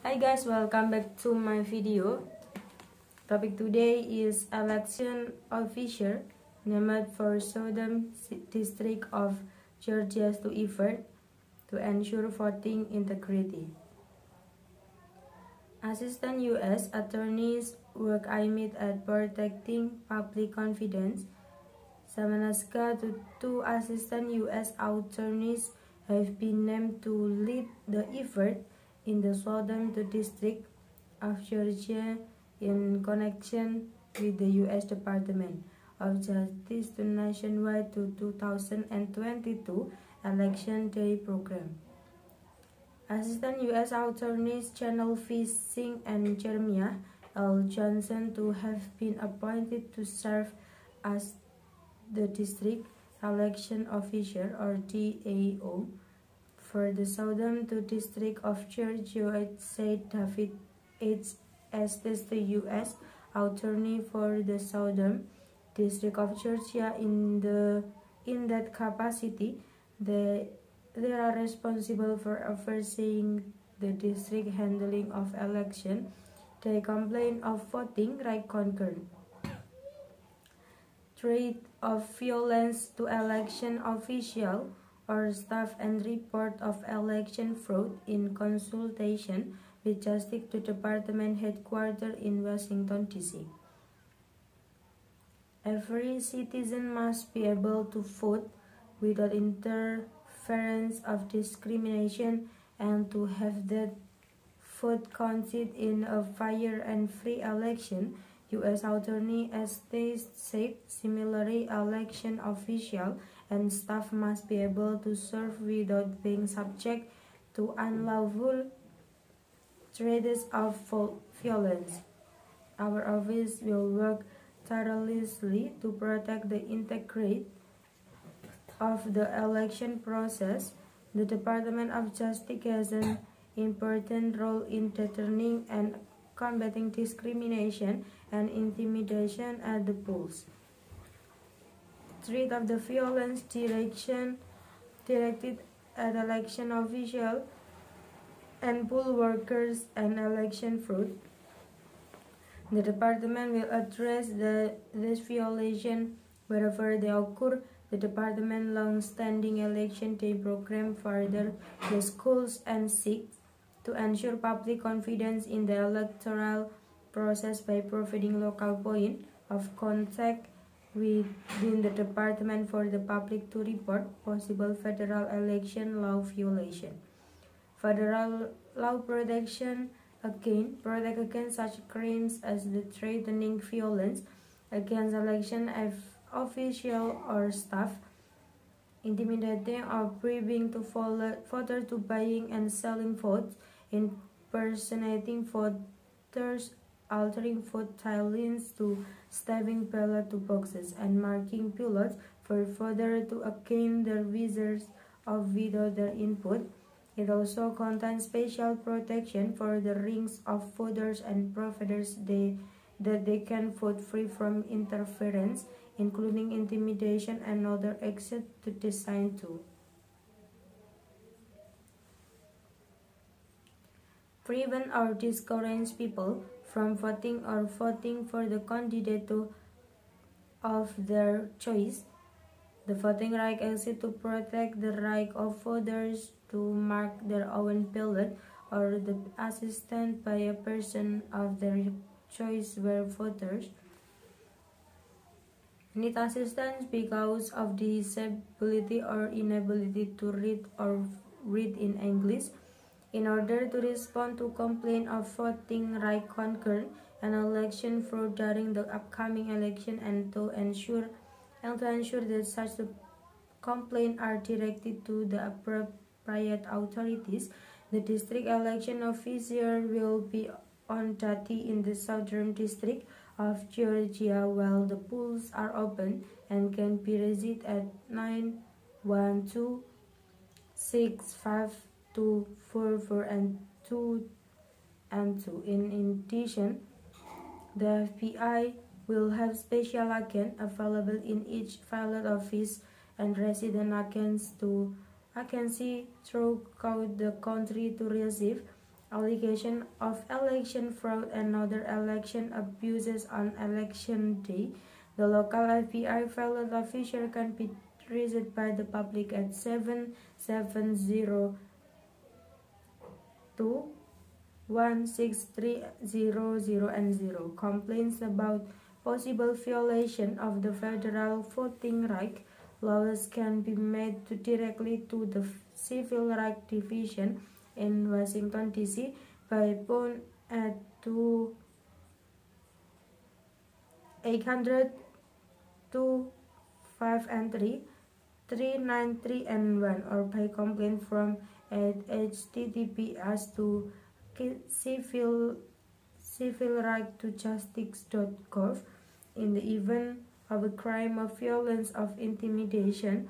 Hi guys, welcome back to my video. Topic today is election officer named for Southern District of Georgia to effort to ensure voting integrity. Assistant U.S. attorneys work aimed at protecting public confidence. Samanaska, two assistant U.S. attorneys have been named to lead the effort in the Southern District of Georgia in connection with the U.S. Department of Justice to nationwide 2022 Election Day program. Assistant U.S. attorneys Channel V. Singh and Jeremiah L. Johnson to have been appointed to serve as the District Election Officer or DAO for the Southern District of Georgia, said David H. Estes, the U.S. Attorney for the Southern District of Georgia. In that capacity, they are responsible for overseeing the district handling of election. They complain of voting right concern, threat of violence to election officials or staff, and report of election fraud in consultation with Justice Department headquarters in Washington, D.C. Every citizen must be able to vote without interference of discrimination and to have that vote counted in a fair and free election, U.S. Attorney Estes said. Similarly, election officials and staff must be able to serve without being subject to unlawful threats of violence. Our office will work tirelessly to protect the integrity of the election process. The Department of Justice has an important role in deterring and combating discrimination and intimidation at the polls. Threat of the violence directed at election officials and poll workers and election fraud. The department will address this violation wherever they occur. The department's long-standing election day program further the schools and seeks to ensure public confidence in the electoral process by providing local point of contact within the department for the public to report possible federal election law violation. Federal law protect against such crimes as the threatening violence against election officials or staff, intimidating or bribing to voters to buying and selling votes, impersonating voters, altering vote tally to stuffing ballot boxes, and marking ballots for voters to against their wishes of without their input. It also contains special protection for the rings of voters and providers that they can vote free from interference, including intimidation and other actions designed to prevent or discourage people from voting or voting for the candidate of their choice. The voting right exists to protect the right of voters to mark their own ballot or the assistance by a person of their choice where voters need assistance because of disability or inability to read or read in English. In order to respond to complaints of voting right concern and election fraud during the upcoming election, and to ensure that such complaints are directed to the appropriate authorities, the district election officer will be on duty in the Southern District of Georgia while the polls are open and can be reached at 912-652-44 and 2. In addition, the FBI will have special agents available in each ballot office and resident agencies throughout the country to receive allegation of election fraud and other election abuses on election day, the local FBI ballot official can be reached by the public at 770-216-300 and 0. Complaints about possible violation of the federal voting right laws can be made directly to the Civil Rights Division in Washington, D.C. by phone at 800-253 and 1 or by complaint from at https to civilrighttojustice.gov. In the event of a crime of violence or intimidation,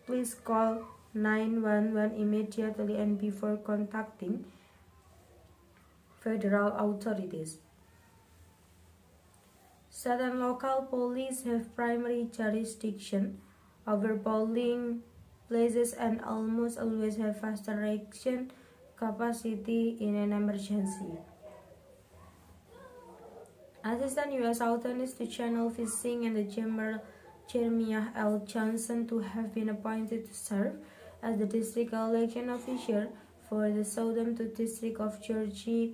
please call 911 immediately and before contacting federal authorities. State and local police have primary jurisdiction over polling places and almost always have faster reaction capacity in an emergency. Assistant U.S. Attorneys to Channel Fishing and the Jeremiah L. Johnson to have been appointed to serve as the district election official for the Southern District of Georgia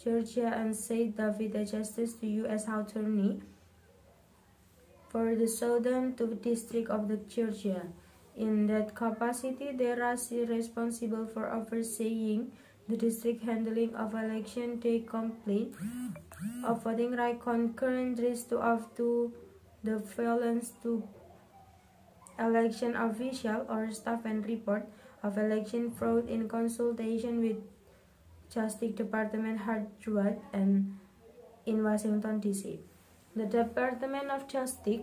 and Said David Justice to U.S. Attorney for the Southern District of Georgia. In that capacity, they are responsible for overseeing the district handling of election day complaint of voting right concurrent risk to the violence to election official or staff and report of election fraud in consultation with Justice Department Harvard and in Washington, D.C. The Department of Justice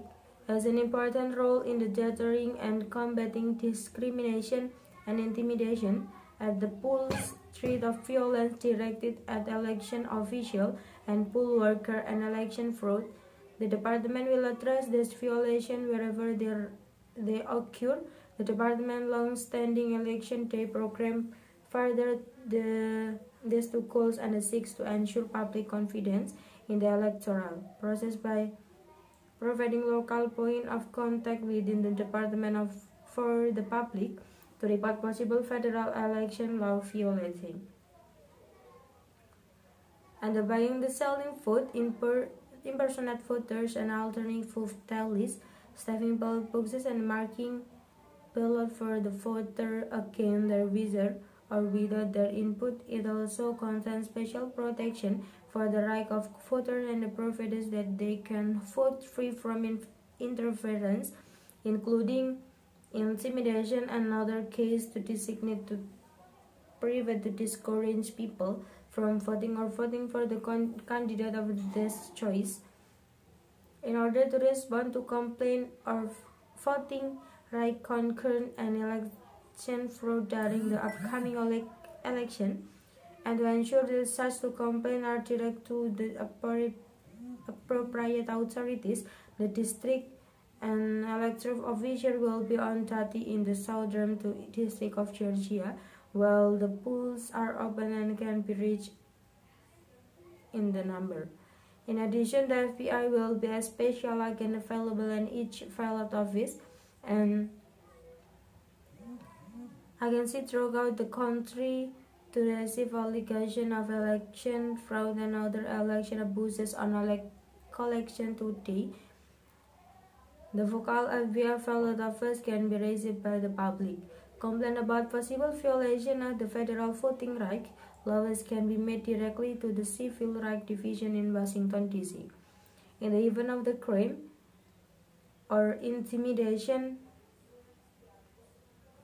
has an important role in the deterring and combating discrimination and intimidation at the pulse threat of violence directed at election officials and poll workers and election fraud. The department will address this violation wherever they occur. The department's long-standing election day program further these two goals and seeks to ensure public confidence in the electoral process by providing local point of contact within the department for the public to report possible federal election law violating. And the buying the selling vote, impersonate voters and altering vote tallies, stuffing ballot boxes and marking ballot for the voter against their wishes or without their input. It also contains special protection for the right of voters and provides that they can vote free from interference, including intimidation and other cases to designate to prevent to discourage people from voting or voting for the candidate of their choice. In order to respond to complaint of voting right concurrent and election fraud during the upcoming election, and to ensure that such complaints are directed to the appropriate authorities, the district and electoral official will be on duty in the Southern District of Georgia while the polls are open and can be reached in the number. In addition, the FBI will be a special agent available in each ballot office and agency throughout the country to receive allegations of election fraud and other election abuses on election day. The vocal FBI ballot office can be raised by the public. Complaint about possible violation of the federal voting right laws can be made directly to the Civil Rights Division in Washington, D.C. In the event of the crime or intimidation,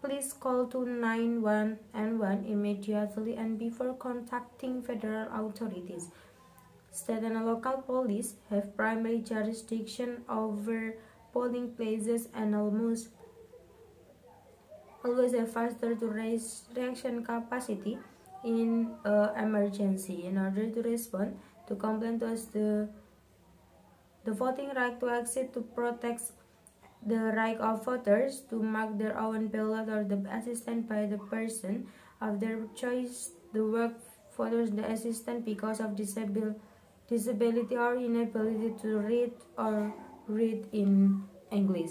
please call to 911 immediately and before contacting federal authorities. State and local police have primary jurisdiction over polling places and almost always have faster to raise reaction capacity in emergency. In order to respond to complaint to the voting right to exit to protect the right of voters to mark their own ballot or the assistant by the person of their choice, the work follows the assistant because of disability or inability to read or read in English.